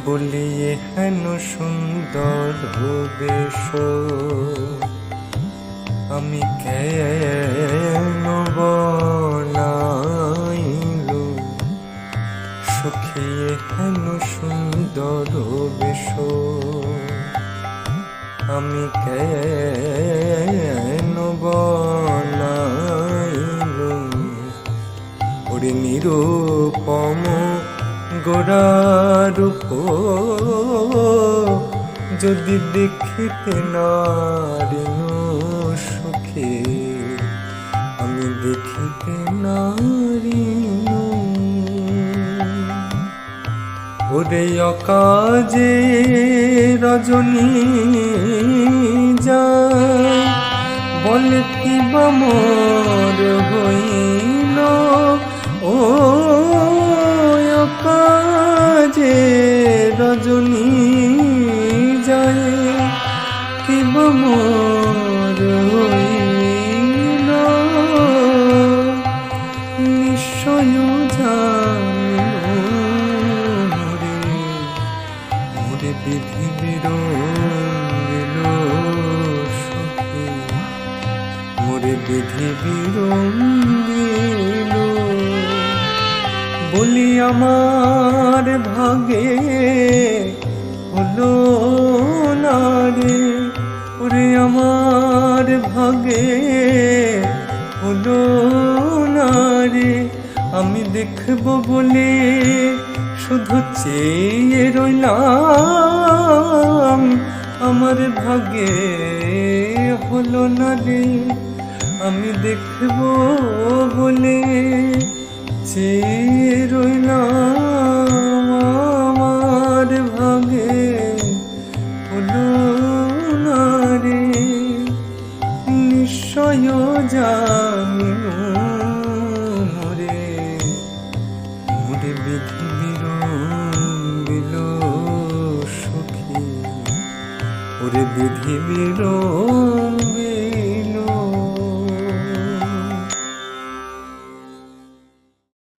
বলিয়ে হেন সুন্দর বেশ আমি কেন বনাইলু সখিয়ে হেন সুন্দর বেশ আমি কেন বনাইলু ওরে নিরূপম গোরারূপ যদি দেখিতে নারিনু সুখে আমি দেখিতে নারিনু ওরে অকাজে রজনী যায় বলে কি বা মোর হইল ও কাজে রজনী যায় কি বা মোর হইল নিশ্চয় জানি মোরে বিধি বিরঙ্গিল সখী মোরে বিধি বিরঙ্গিল বলি আমার ভাগে হলো না রে ওরে আমার ভাগে হলো না রে আমি দেখব বলে শুধু চেয়ে রইলাম আমার ভাগে হলো না রে আমি দেখব বলে চেয়ে রইলাম আমার ভাগে হলো না রে নিশ্চয় জানিনু মোরে মোরে বিধি বিরঙ্গিল সখী ওরে বিধি বিরঙ্গিল